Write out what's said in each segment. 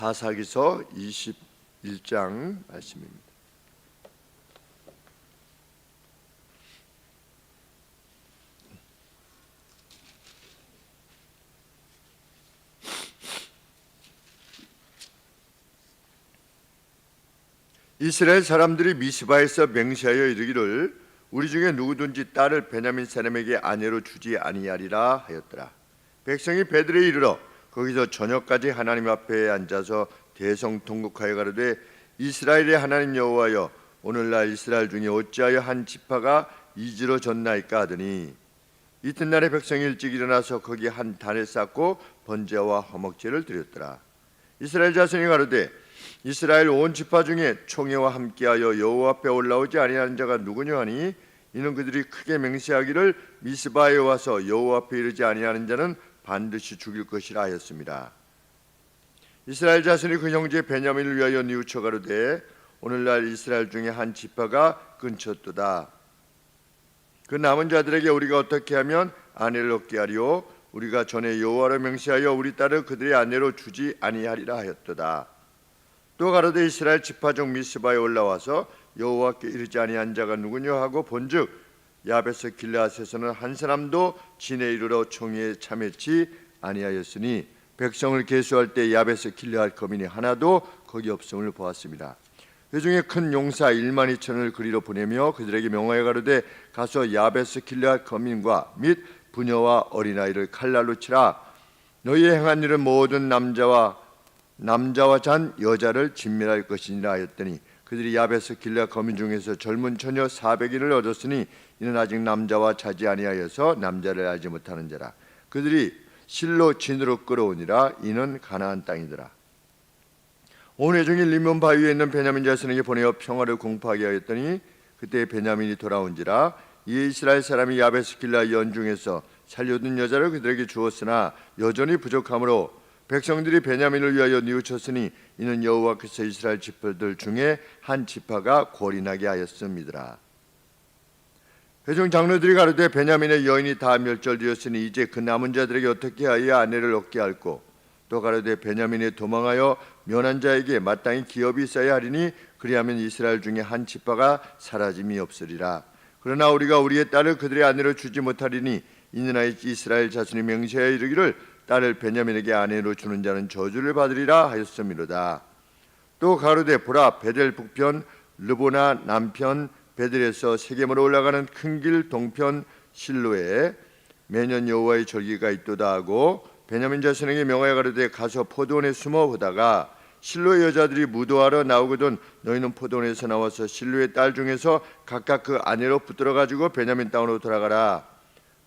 사사기서 21장 말씀입니다. 이스라엘 사람들이 미스바에서 맹세하여 이르기를 우리 중에 누구든지 딸을 베냐민 사람에게 아내로 주지 아니하리라 하였더라. 백성이 베들레에 이르러 거기서 저녁까지 하나님 앞에 앉아서 대성통곡하여 가로되 이스라엘의 하나님 여호와여, 오늘날 이스라엘 중에 어찌하여 한 지파가 이지러졌나이까 하더니, 이튿날에 백성이 일찍 일어나서 거기 한 단을 쌓고 번제와 화목제를 드렸더라. 이스라엘 자손이 가로되 이스라엘 온 지파 중에 총회와 함께하여 여호와 앞에 올라오지 아니하는 자가 누구냐 하니, 이는 그들이 크게 맹세하기를 미스바에 와서 여호와 앞에 이르지 아니하는 자는 반드시 죽일 것이라 하였습니다. 이스라엘 자손이 그 형제 베냐민을 위하여 뉘우쳐 가로되 오늘날 이스라엘 중에 한 지파가 끊쳤도다. 그 남은 자들에게 우리가 어떻게 하면 아내를 얻게 하리요? 우리가 전에 여호와로 맹세하여 우리 딸을 그들의 아내로 주지 아니하리라 하였도다. 또 가로되 이스라엘 지파 중 미스바에 올라와서 여호와께 이르지 아니한 자가 누구냐 하고 본즉 야베스 길르앗에서는 한 사람도 진에 이르러 총회에 참여치 아니하였으니 백성을 계수할 때 야베스 길르앗 거민이 하나도 거기 없음을 보았습니다. 그 중에 큰 용사 1만 2천을 그리로 보내며 그들에게 명하여 가로되 가서 야베스 길르앗 거민과 및 부녀와 어린아이를 칼날로 치라. 너희의 행한 일은 모든 남자와 잔 여자를 진멸할 것이니라 하였더니, 그들이 야베스 길르앗 거민 중에서 젊은 처녀 400인을 얻었으니 이는 아직 남자와 자지 아니하여서 남자를 알지 못하는 자라. 그들이 실로 진으로 끌어오니라. 이는 가나안 땅이더라. 온 회중이 리몬 바위에 있는 베냐민 자손에게 보내어 평화를 공포하게 하였더니 그때 베냐민이 돌아온지라. 이에 이스라엘 사람이 야베스 길르앗 연중에서 살려둔 여자를 그들에게 주었으나 여전히 부족하므로 백성들이 베냐민을 위하여 뉘우쳤으니 이는 여호와께서 이스라엘 지파들 중에 한 지파가 궐인하게 하였음이더라. 회중 장로들이 가로되 베냐민의 여인이 다 멸절되었으니 이제 그 남은 자들에게 어떻게 하여 아내를 얻게 할꼬? 또 가로되 베냐민이 도망하여 면한 자에게 마땅히 기업이 있어야 하리니 그리하면 이스라엘 중에 한 지파가 사라짐이 없으리라. 그러나 우리가 우리의 딸을 그들의 아내로 주지 못하리니 이는 이스라엘 자손이 맹세하여 이르기를 딸을 베냐민에게 아내로 주는 자는 저주를 받으리라 하였음이로다. 또 가로되 보라, 베델 북편 르보나 남편 베델에서 세겜으로 올라가는 큰 길 동편 실로에 매년 여호와의 절기가 있도다 하고 베냐민 자손에게 명하여 가로되 가서 포도원에 숨어 보다가 실로의 여자들이 무도하러 나오거든 너희는 포도원에서 나와서 실로의 딸 중에서 각각 그 아내로 붙들어 가지고 베냐민 땅으로 돌아가라.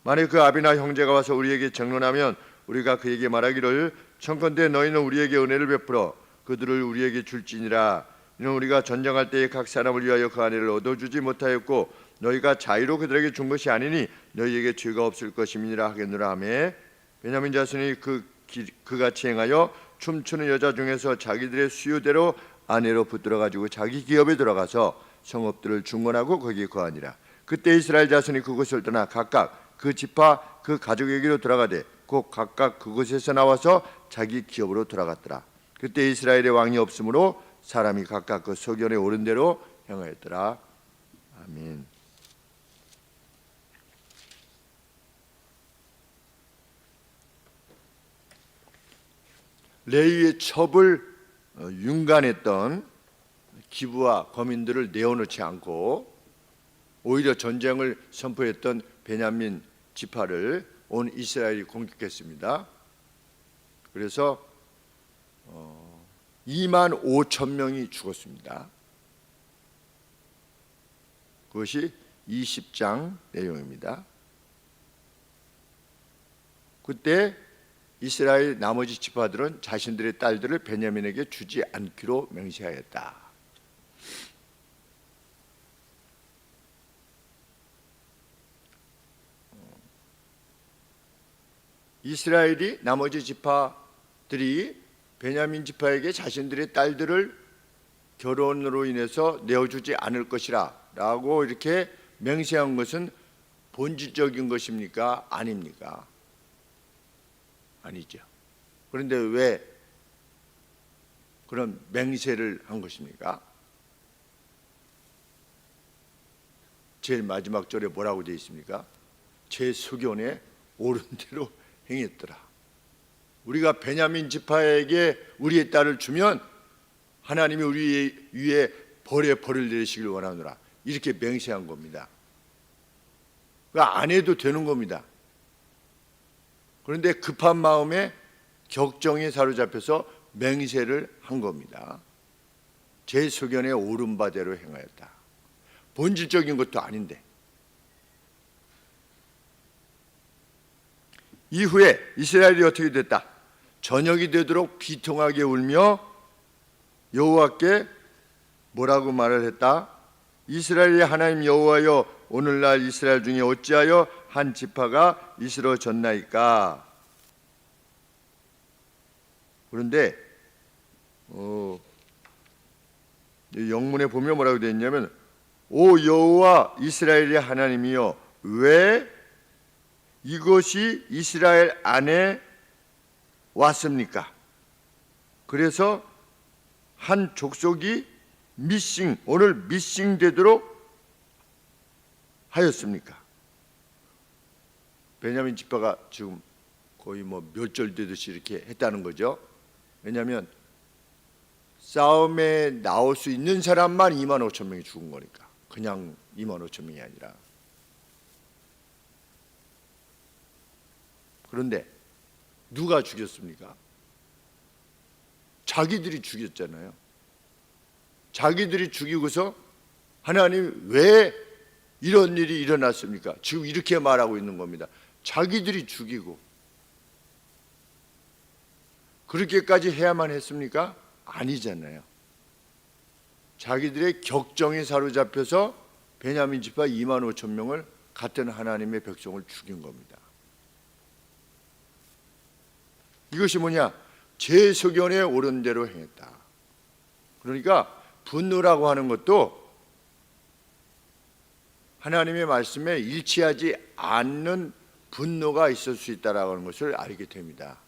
만일 그 아비나 형제가 와서 우리에게 정론하면 우리가 그에게 말하기를 청컨대 너희는 우리에게 은혜를 베풀어 그들을 우리에게 줄지니라. 이는 우리가 전쟁할 때에 각 사람을 위하여 그 아내를 얻어주지 못하였고 너희가 자의로 그들에게 준 것이 아니니 너희에게 죄가 없을 것임이니라 하겠노라 하며, 베냐민 자손이 그같이 행하여 춤추는 여자 중에서 자기들의 수요대로 아내로 붙들어 가지고 자기 기업에 들어가서 성읍들을 중건하고 거기에 거하니라. 그때 이스라엘 자손이 그곳을 떠나 각각 그 지파 그 가족에게로 돌아가되 곧 각각 그곳에서 나와서 자기 기업으로 돌아갔더라. 그때 이스라엘의 왕이 없으므로 사람이 각각 그 소견에 오른 대로 행하였더라. 아멘. 레위의 첩을 윤관했던 기브와 거민들을 내어놓지 않고 오히려 전쟁을 선포했던 베냐민 지파를 온 이스라엘이 공격했습니다. 그래서 2만 5천 명이 죽었습니다. 그것이 20장 내용입니다. 그때 이스라엘 나머지 지파들은 자신들의 딸들을 베냐민에게 주지 않기로 맹세하였다. 이스라엘이 나머지 지파들이 베냐민 지파에게 자신들의 딸들을 결혼으로 인해서 내어주지 않을 것이라 라고 이렇게 맹세한 것은 본질적인 것입니까? 아닙니까? 아니죠. 그런데 왜 그런 맹세를 한 것입니까? 제일 마지막 절에 뭐라고 되어 있습니까? 제 소견에 옳은 대로 행했더라. 우리가 베냐민 지파에게 우리의 딸을 주면 하나님이 우리 위에 벌의 벌을 내리시길 원하노라. 이렇게 맹세한 겁니다. 안 해도 되는 겁니다. 그런데 급한 마음에 격정에 사로잡혀서 맹세를 한 겁니다. 제 소견에 옳은 바대로 행하였다. 본질적인 것도 아닌데. 이후에 이스라엘이 어떻게 됐다? 저녁이 되도록 비통하게 울며 여호와께 뭐라고 말을 했다? 이스라엘의 하나님 여호와여, 오늘날 이스라엘 중에 어찌하여 한 지파가 이스러졌나이까? 그런데 영문에 보면 뭐라고 되어 있냐면, 오 여호와 이스라엘의 하나님이여, 왜 이것이 이스라엘 안에 왔습니까? 그래서 한 족속이 오늘 미싱 되도록 하였습니까? 베냐민 지파가 지금 거의 멸절되듯이 이렇게 했다는 거죠. 왜냐하면 싸움에 나올 수 있는 사람만 2만 5천 명이 죽은 거니까. 그냥 2만 5천 명이 아니라. 그런데 누가 죽였습니까? 자기들이 죽였잖아요. 자기들이 죽이고서 하나님 왜 이런 일이 일어났습니까? 지금 이렇게 말하고 있는 겁니다. 자기들이 죽이고. 그렇게까지 해야만 했습니까? 아니잖아요. 자기들의 격정에 사로잡혀서 베냐민 지파 2만 5천 명을 같은 하나님의 백성을 죽인 겁니다. 이것이 뭐냐? 제 소견에 옳은 대로 행했다. 그러니까 분노라고 하는 것도 하나님의 말씀에 일치하지 않는 분노가 있을 수 있다라고 하는 것을 알게 됩니다.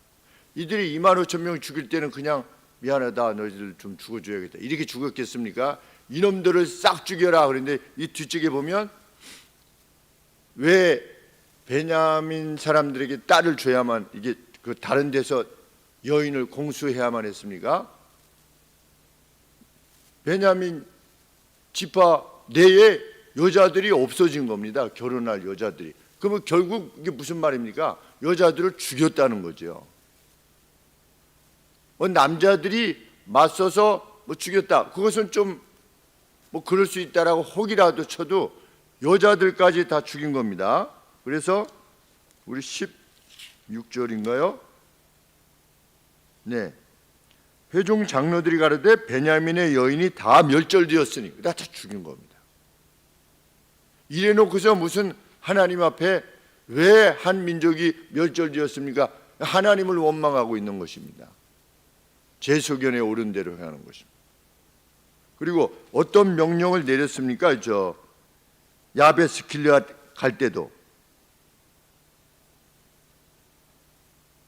이들이 2만 5천 명 죽일 때는 그냥 미안하다, 너희들 좀 죽어줘야겠다 이렇게 죽었겠습니까? 이놈들을 싹 죽여라. 그런데 이 뒤쪽에 보면 왜 베냐민 사람들에게 딸을 줘야만, 이게 그 다른 데서 여인을 공수해야만 했습니까? 베냐민 지파 내에 여자들이 없어진 겁니다. 결혼할 여자들이. 그러면 결국 이게 무슨 말입니까? 여자들을 죽였다는 거죠. 남자들이 맞서서 죽였다. 그것은 좀 그럴 수 있다라고 혹이라도 쳐도 여자들까지 다 죽인 겁니다. 그래서 우리 16절인가요? 네. 회중 장로들이 가로되 베냐민의 여인이 다 멸절되었으니 다 죽인 겁니다. 이래놓고서 무슨 하나님 앞에 왜 한 민족이 멸절되었습니까? 하나님을 원망하고 있는 것입니다. 제 소견에 옳은 대로 행하는 것입니다. 그리고 어떤 명령을 내렸습니까? 야베스 길앗 갈 때도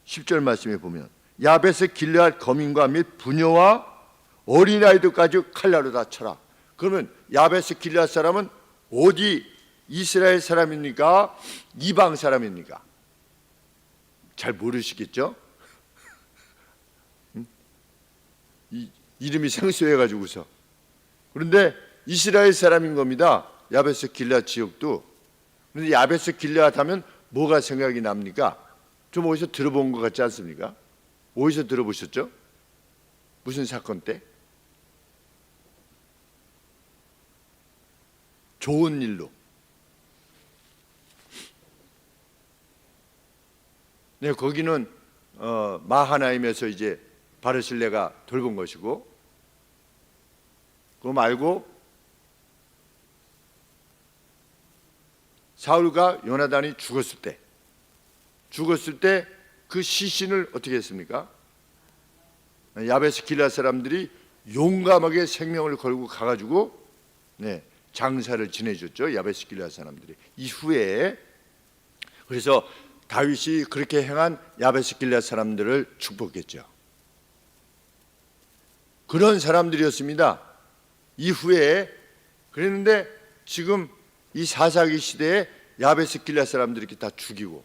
10절 말씀에 보면 야베스 길앗 거민과 및 부녀와 어린아이들까지 칼날로 다 쳐라. 그러면 야베스 길앗 사람은 어디 이스라엘 사람입니까? 이방 사람입니까? 잘 모르시겠죠? 이름이 생소해가지고서. 그런데 이스라엘 사람인 겁니다. 야베스 길앗 지역도. 그런데 야베스 길앗 하면 뭐가 생각이 납니까? 좀 어디서 들어본 것 같지 않습니까? 어디서 들어보셨죠? 무슨 사건 때? 좋은 일로. 네, 거기는 마하나임에서 이제 바르실레가 돌본 것이고, 그거 말고 사울과 요나단이 죽었을 때 그 시신을 어떻게 했습니까? 야베스 길앗 사람들이 용감하게 생명을 걸고 가가지고 장사를 지내줬죠. 야베스 길앗 사람들이. 이후에 그래서 다윗이 그렇게 행한 야베스 길앗 사람들을 축복했죠. 그런 사람들이었습니다. 이후에. 그랬는데 지금 이 사사기 시대에 야베스 길앗 사람들이 이렇게 다 죽이고,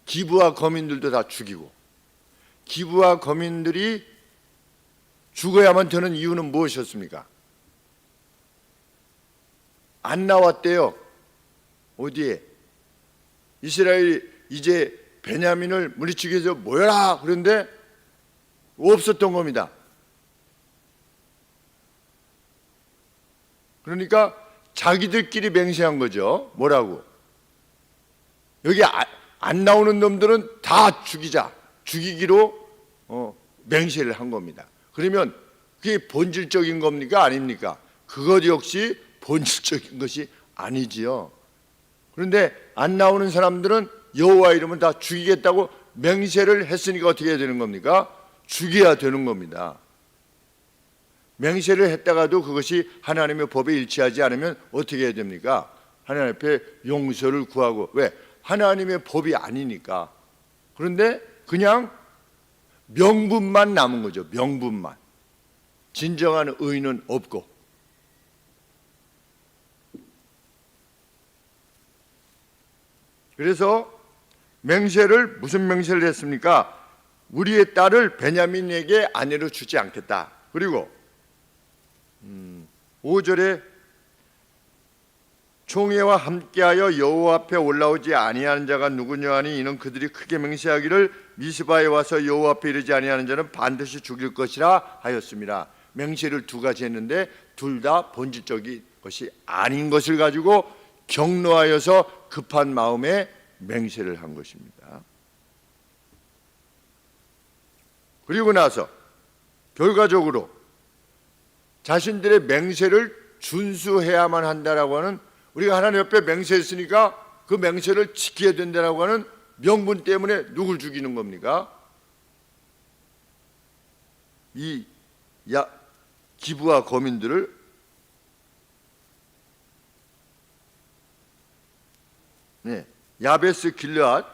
기브아 거민들도 다 죽이고, 기브아 거민들이 죽어야만 되는 이유는 무엇이었습니까? 안 나왔대요. 어디에? 이스라엘이 이제 베냐민을 물리치기 위해서 모여라 그런데 없었던 겁니다. 그러니까 자기들끼리 맹세한 거죠. 뭐라고? 여기 안 나오는 놈들은 다 죽이자, 죽이기로 맹세를 한 겁니다. 그러면 그게 본질적인 겁니까? 아닙니까? 그것 역시 본질적인 것이 아니지요. 그런데 안 나오는 사람들은 여호와 이름은 다 죽이겠다고 맹세를 했으니까 어떻게 해야 되는 겁니까? 죽여야 되는 겁니다. 맹세를 했다가도 그것이 하나님의 법에 일치하지 않으면 어떻게 해야 됩니까? 하나님 앞에 용서를 구하고. 왜? 하나님의 법이 아니니까. 그런데 그냥 명분만 남은 거죠. 명분만. 진정한 의는 없고. 그래서 맹세를, 무슨 맹세를 했습니까? 우리의 딸을 베냐민에게 아내로 주지 않겠다. 그리고 5절에 총회와 함께하여 여호와 앞에 올라오지 아니하는 자가 누구냐 하니 이는 그들이 크게 맹세하기를 미스바에 와서 여호와 앞에 이르지 아니하는 자는 반드시 죽일 것이라 하였습니다. 맹세를 두 가지 했는데 둘 다 본질적인 것이 아닌 것을 가지고 격노하여서 급한 마음에 맹세를 한 것입니다. 그리고 나서 결과적으로 자신들의 맹세를 준수해야만 한다라고 하는, 우리가 하나님 옆에 맹세했으니까 그 맹세를 지켜야 된다라고 하는 명분 때문에 누굴 죽이는 겁니까? 이 기브아 거민들을 야베스 길르앗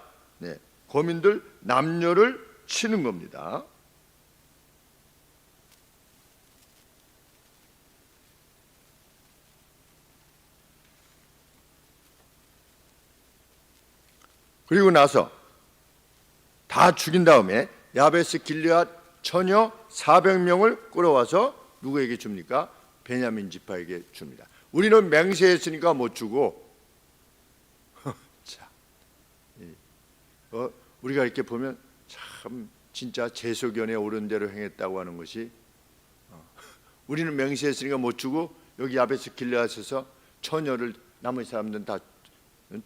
거민들 남녀를 치는 겁니다. 그리고 나서 다 죽인 다음에 야베스 길르앗 처녀 400명을 끌어와서 누구에게 줍니까? 베냐민 지파에게 줍니다. 우리는 맹세했으니까 못 주고 우리가 이렇게 보면 참 진짜 제소견에 옳은 대로 행했다고 하는 것이, 우리는 맹세했으니까 못 주고 여기 야베스 길르앗에서 처녀를, 나머지 사람들은 다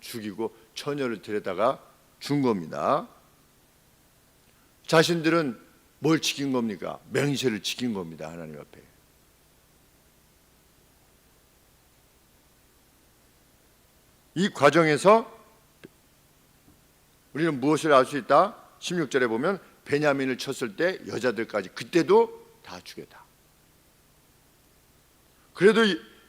죽이고 처녀를 데려다가 준 겁니다. 자신들은 뭘 지킨 겁니까? 맹세를 지킨 겁니다. 하나님 앞에. 이 과정에서 우리는 무엇을 알 수 있다? 16절에 보면 베냐민을 쳤을 때 여자들까지 그때도 다 죽였다. 그래도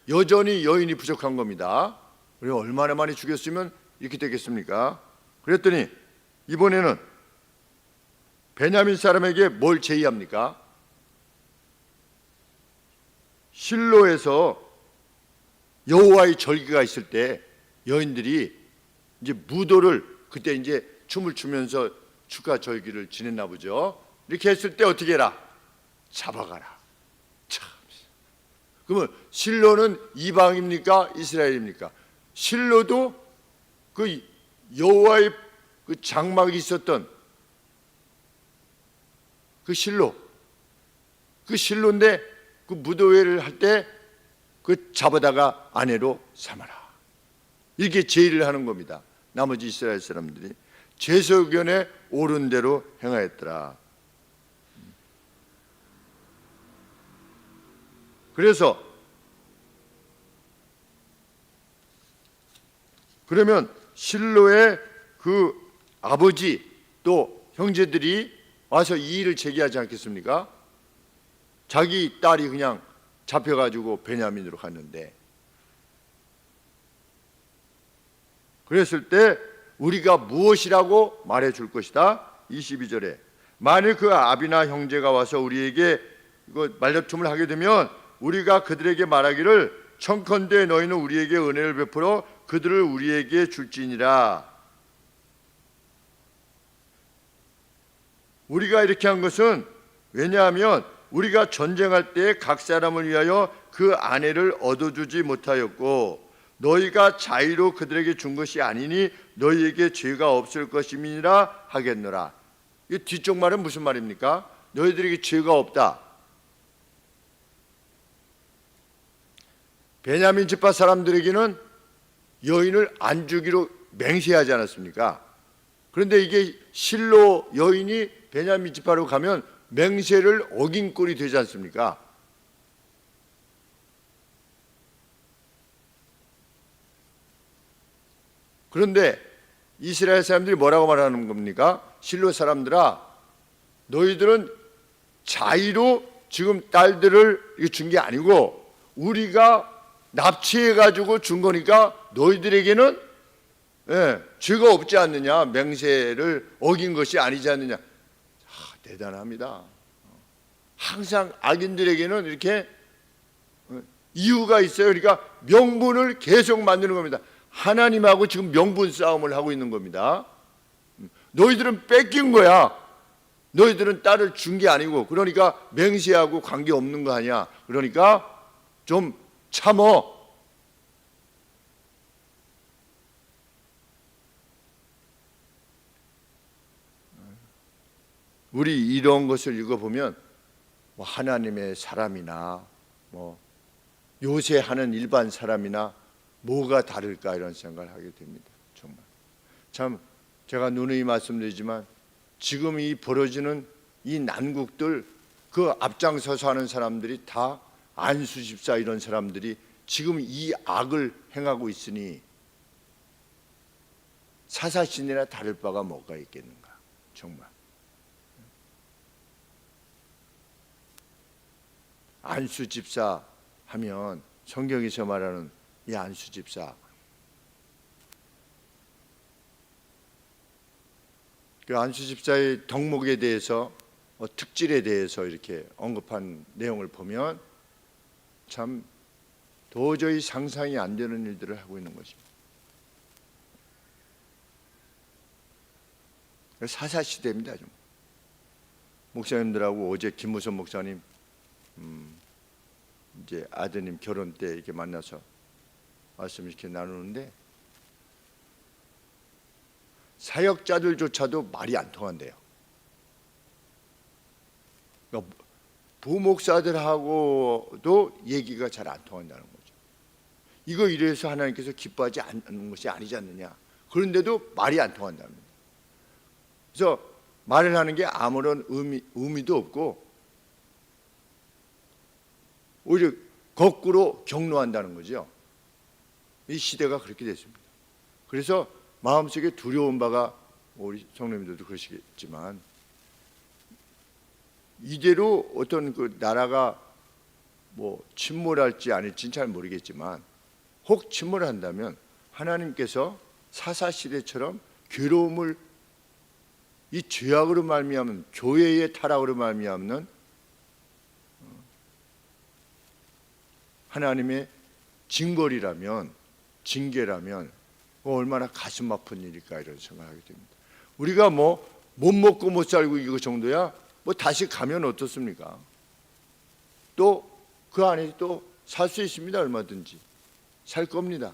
여전히 여인이 부족한 겁니다. 우리가 얼마나 많이 죽였으면 이렇게 되겠습니까? 그랬더니 이번에는 베냐민 사람에게 뭘 제의합니까? 실로에서 여호와의 절기가 있을 때 여인들이 이제 무도를, 그때 이제 춤을 추면서 축하 절기를 지냈나 보죠. 이렇게 했을 때 어떻게 해라? 잡아가라. 참. 그러면 실로는 이방입니까? 이스라엘입니까? 실로도 그 여호와의 그 장막이 있었던 그 실로인데 그 무도회를 할 때 그 잡아다가 아내로 삼아라. 이렇게 제의를 하는 겁니다. 나머지 이스라엘 사람들이 제소견에 옳은 대로 행하였더라. 그래서 그러면 실로의 그 아버지 또 형제들이 와서 이 일을 제기하지 않겠습니까? 자기 딸이 그냥 잡혀가지고 베냐민으로 갔는데, 그랬을 때 우리가 무엇이라고 말해 줄 것이다? 22절에 만일 그 아비나 형제가 와서 우리에게 이거 말다툼을 하게 되면 우리가 그들에게 말하기를 청컨대 너희는 우리에게 은혜를 베풀어 그들을 우리에게 줄지니라. 우리가 이렇게 한 것은 왜냐하면 우리가 전쟁할 때 각 사람을 위하여 그 아내를 얻어주지 못하였고 너희가 자의로 그들에게 준 것이 아니니 너희에게 죄가 없을 것임이니라 하겠노라. 이 뒤쪽 말은 무슨 말입니까? 너희들에게 죄가 없다. 베냐민 지파 사람들에게는 여인을 안 주기로 맹세하지 않았습니까? 그런데 이게 실로 여인이 베냐민 지파로 가면 맹세를 어긴 꼴이 되지 않습니까? 그런데 이스라엘 사람들이 뭐라고 말하는 겁니까? 실로 사람들아, 너희들은 자의로 지금 딸들을 준 게 아니고 우리가 납치해가지고 준 거니까 너희들에게는 죄가 없지 않느냐, 맹세를 어긴 것이 아니지 않느냐. 대단합니다. 항상 악인들에게는 이렇게 이유가 있어요. 그러니까 명분을 계속 만드는 겁니다. 하나님하고 지금 명분 싸움을 하고 있는 겁니다. 너희들은 뺏긴 거야. 너희들은 딸을 준 게 아니고, 그러니까 맹세하고 관계없는 거 아니야. 그러니까 좀 참어. 우리 이런 것을 읽어보면 하나님의 사람이나 요새하는 일반 사람이나 뭐가 다를까 이런 생각을 하게 됩니다. 정말 참 제가 누누이 말씀드리지만 지금 이 벌어지는 이 난국들, 그 앞장서서 하는 사람들이 다 안수 집사 이런 사람들이 지금 이 악을 행하고 있으니 사사신이나 다를 바가 뭐가 있겠는가. 정말 안수 집사 하면 성경에서 말하는 이 안수 집사, 그 안수 집사의 덕목에 대해서 특질에 대해서 이렇게 언급한 내용을 보면 참 도저히 상상이 안 되는 일들을 하고 있는 것입니다. 사사시대입니다. 좀. 목사님들하고 어제 김무선 목사님 이제 아드님 결혼 때 이렇게 만나서 말씀 이렇게 나누는데 사역자들조차도 말이 안 통한대요. 그러니까 부목사들하고도 얘기가 잘 안 통한다는 거죠. 이거 이래서 하나님께서 기뻐하지 않는 것이 아니지 않느냐. 그런데도 말이 안 통한답니다. 그래서 말을 하는 게 아무런 의미도 없고 오히려 거꾸로 격노한다는 거죠. 이 시대가 그렇게 됐습니다. 그래서 마음속에 두려운 바가, 우리 성도님들도 그러시겠지만 이대로 어떤 그 나라가 침몰할지 아닐지는 잘 모르겠지만 혹 침몰한다면 하나님께서 사사시대처럼 괴로움을 이 죄악으로 말미암은 교회의 타락으로 말미암는 하나님의 징벌이라면, 징계라면 얼마나 가슴 아픈 일일까 이런 생각하게 됩니다. 우리가 못 먹고 못 살고 이거 정도야 다시 가면 어떻습니까? 또 그 안에 또 살 수 있습니다. 얼마든지 살 겁니다.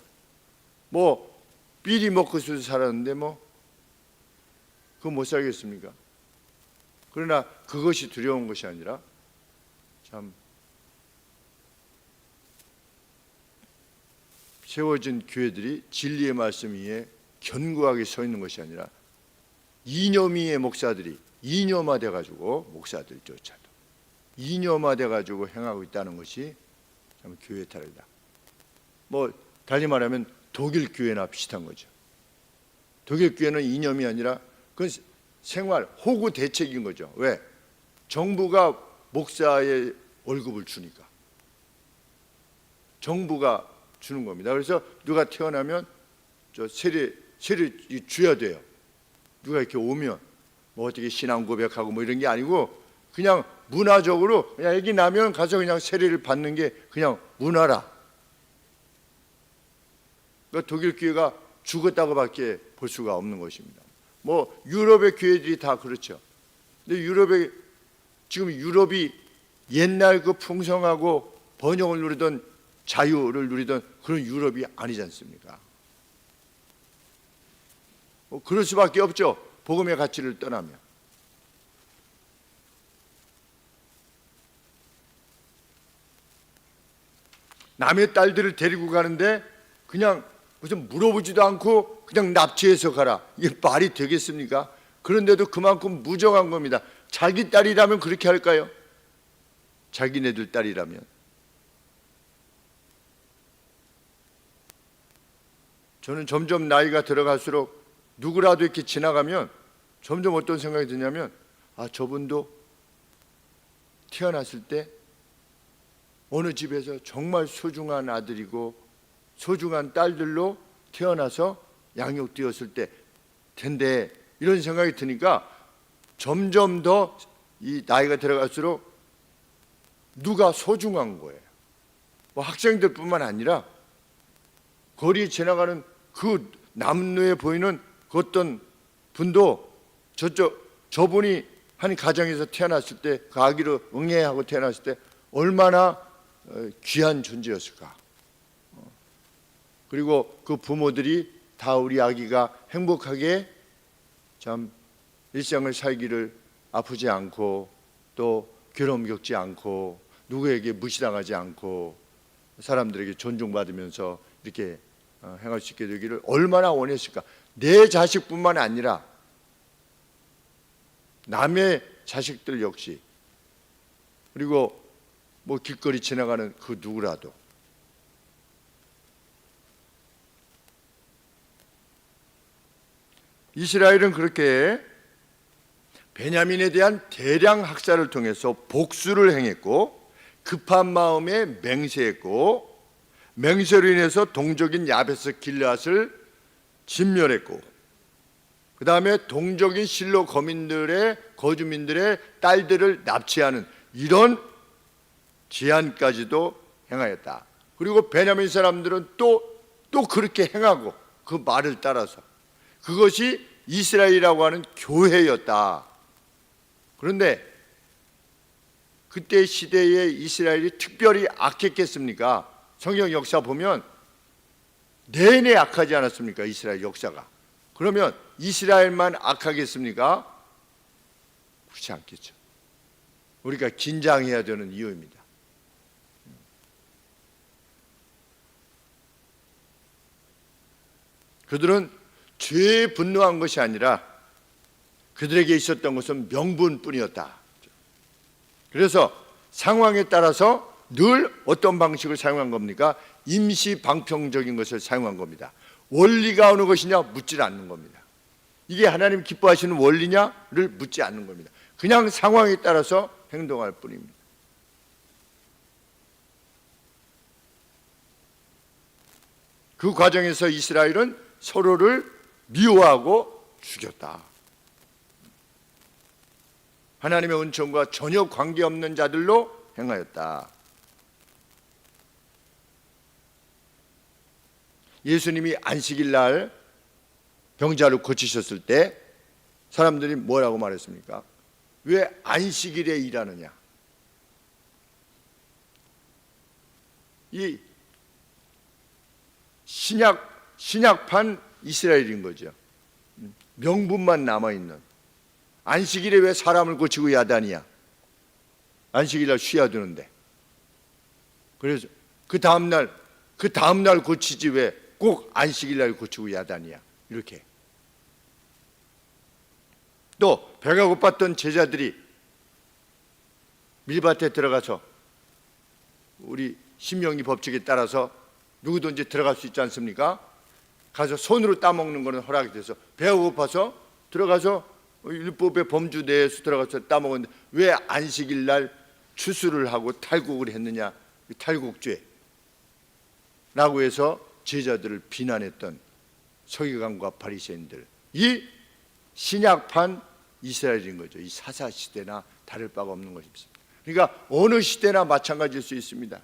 비리 먹고 살았는데 그거 못 살겠습니까? 그러나 그것이 두려운 것이 아니라 참 세워진 교회들이 진리의 말씀 위에 견고하게 서 있는 것이 아니라 이념이의 목사들이 이념화돼 가지고, 목사들조차도 이념화돼 가지고 행하고 있다는 것이 참 교회 탈이다. 달리 말하면 독일 교회나 비슷한 거죠. 독일 교회는 이념이 아니라 그건 생활 호구 대책인 거죠. 왜? 정부가 목사의 월급을 주니까 정부가 주는 겁니다. 그래서 누가 태어나면 세례 줘야 돼요. 누가 이렇게 오면 뭐 어떻게 신앙 고백하고 뭐 이런 게 아니고 그냥 문화적으로 그냥 애기 나면 가서 그냥 세례를 받는 게 그냥 문화라. 그러니까 독일 교회가 죽었다고밖에 볼 수가 없는 것입니다. 뭐 유럽의 교회들이 다 그렇죠. 근데 지금 유럽이 옛날 그 풍성하고 번영을 누리던 자유를 누리던 그런 유럽이 아니지 않습니까? 그럴 수밖에 없죠. 복음의 가치를 떠나면. 남의 딸들을 데리고 가는데 그냥 무슨 물어보지도 않고 그냥 납치해서 가라. 이게 말이 되겠습니까? 그런데도 그만큼 무정한 겁니다. 자기 딸이라면 그렇게 할까요? 자기네들 딸이라면. 저는 점점 나이가 들어갈수록 누구라도 이렇게 지나가면 점점 어떤 생각이 드냐면 저분도 태어났을 때 어느 집에서 정말 소중한 아들이고 소중한 딸들로 태어나서 양육되었을 때 텐데 이런 생각이 드니까 점점 더 이 나이가 들어갈수록 누가 소중한 거예요. 뭐 학생들뿐만 아니라 거리에 지나가는 그 남루에 보이는 그 어떤 분도 저분이 한 가정에서 태어났을 때 그 아기로 응애하고 태어났을 때 얼마나 귀한 존재였을까. 그리고 그 부모들이 다 우리 아기가 행복하게 참 일상을 살기를 아프지 않고 또 괴로움 겪지 않고 누구에게 무시당하지 않고 사람들에게 존중받으면서 이렇게 행할 수 있게 되기를 얼마나 원했을까. 내 자식뿐만 아니라 남의 자식들 역시, 그리고 뭐 길거리 지나가는 그 누구라도. 이스라엘은 그렇게 베냐민에 대한 대량 학살을 통해서 복수를 행했고 급한 마음에 맹세했고 맹세로 인해서 동족인 야베스 길르앗을 진멸했고 그 다음에 동족인 실로 거주민들의 딸들을 납치하는 이런 제안까지도 행하였다. 그리고 베냐민 사람들은 또 그렇게 행하고 그 말을 따라서 그것이 이스라엘이라고 하는 교회였다. 그런데 그때 시대에 이스라엘이 특별히 악했겠습니까? 성경 역사 보면 내내 악하지 않았습니까? 이스라엘 역사가. 그러면 이스라엘만 악하겠습니까? 그렇지 않겠죠. 우리가 긴장해야 되는 이유입니다. 그들은 죄에 분노한 것이 아니라 그들에게 있었던 것은 명분뿐이었다. 그래서 상황에 따라서 늘 어떤 방식을 사용한 겁니까? 임시 방편적인 것을 사용한 겁니다. 원리가 어느 것이냐 묻질 않는 겁니다. 이게 하나님 기뻐하시는 원리냐를 묻지 않는 겁니다. 그냥 상황에 따라서 행동할 뿐입니다. 그 과정에서 이스라엘은 서로를 미워하고 죽였다. 하나님의 은총과 전혀 관계없는 자들로 행하였다. 예수님이 안식일 날 병자를 고치셨을 때 사람들이 뭐라고 말했습니까? 왜 안식일에 일하느냐? 이 신약판 이스라엘인 거죠. 명분만 남아있는. 안식일에 왜 사람을 고치고 야단이야? 안식일날 쉬어야 되는데. 그래서 그 다음날 고치지 왜 꼭 안식일날 고치고 야단이야? 이렇게. 또 배가 고팠던 제자들이 밀밭에 들어가서 우리 신명기 법칙에 따라서 누구든지 들어갈 수 있지 않습니까? 가서 손으로 따먹는 것은 허락이 돼서 배가 고파서 들어가서 율법의 범주 내에서 들어가서 따먹었는데 왜 안식일 날 추수를 하고 탈곡을 했느냐? 탈곡죄 라고 해서 제자들을 비난했던 서기관과 바리새인들, 이 신약판 이스라엘인 거죠. 이 사사 시대나 다를 바가 없는 것입니다. 그러니까 어느 시대나 마찬가지일 수 있습니다.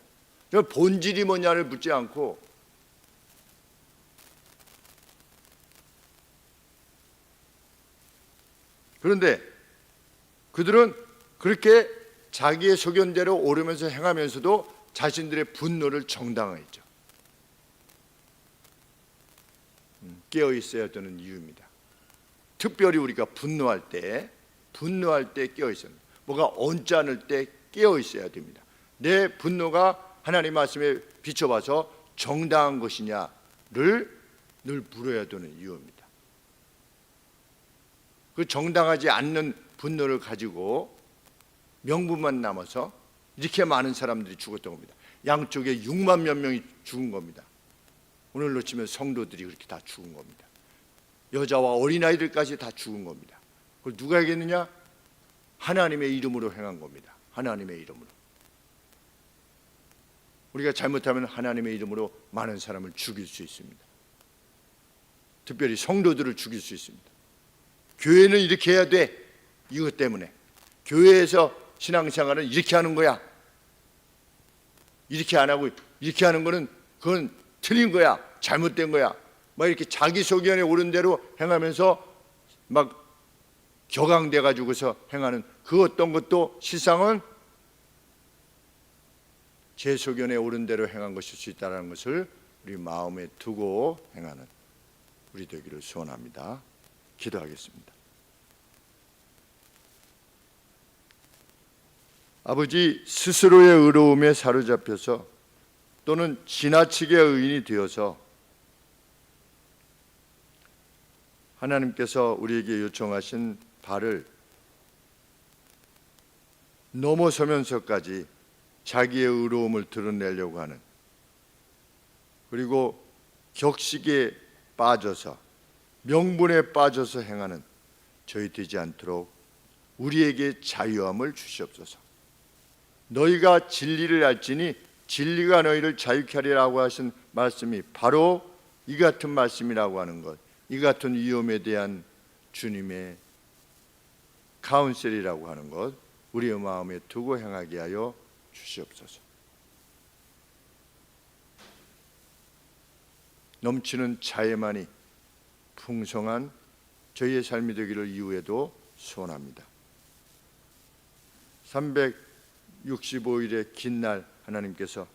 본질이 뭐냐를 묻지 않고 그런데 그들은 그렇게 자기의 소견대로 오르면서 행하면서도 자신들의 분노를 정당화했죠. 깨어 있어야 되는 이유입니다. 특별히 우리가 분노할 때 깨어 있어야 됩니다. 뭐가 언짢을 때 깨어 있어야 됩니다. 내 분노가 하나님 말씀에 비춰봐서 정당한 것이냐를 늘 물어야 되는 이유입니다. 그 정당하지 않는 분노를 가지고 명분만 남아서 이렇게 많은 사람들이 죽었던 겁니다. 양쪽에 6만 몇 명이 죽은 겁니다. 오늘로 치면 성도들이 그렇게 다 죽은 겁니다. 여자와 어린아이들까지 다 죽은 겁니다. 그걸 누가 하겠느냐? 하나님의 이름으로 행한 겁니다. 하나님의 이름으로. 우리가 잘못하면 하나님의 이름으로 많은 사람을 죽일 수 있습니다. 특별히 성도들을 죽일 수 있습니다. 교회는 이렇게 해야 돼. 이것 때문에. 교회에서 신앙생활은 이렇게 하는 거야. 이렇게 안 하고 이렇게 하는 거는 그건 틀린 거야. 잘못된 거야. 막 이렇게 자기 소견에 오른 대로 행하면서 막 격앙돼 가지고서 행하는 그 어떤 것도 실상은 제 소견에 오른 대로 행한 것일 수 있다는 것을 우리 마음에 두고 행하는 우리 되기를 소원합니다. 기도하겠습니다. 아버지, 스스로의 의로움에 사로잡혀서 또는 지나치게 의인이 되어서 하나님께서 우리에게 요청하신 바를 넘어서면서까지 자기의 의로움을 드러내려고 하는, 그리고 격식에 빠져서 명분에 빠져서 행하는 저희 되지 않도록 우리에게 자유함을 주시옵소서. 너희가 진리를 알지니 진리가 너희를 자유케 하리라고 하신 말씀이 바로 이 같은 말씀이라고 하는 것, 이 같은 위험에 대한 주님의 카운셀이라고 하는 것, 우리의 마음에 두고 행하게 하여 주시옵소서. 넘치는 자애만이 풍성한 저희의 삶이 되기를 이후에도 소원합니다. 365일의 긴 날 하나님께서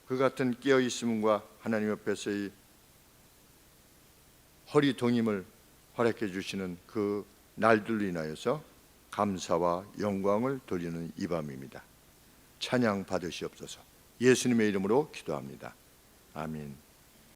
그 같은 깨어있음과 하나님 옆에서의 허리 동임을 허락해 주시는 그 날들로 인하여서 감사와 영광을 돌리는 이 밤입니다. 찬양 받으시옵소서. 예수님의 이름으로 기도합니다. 아멘.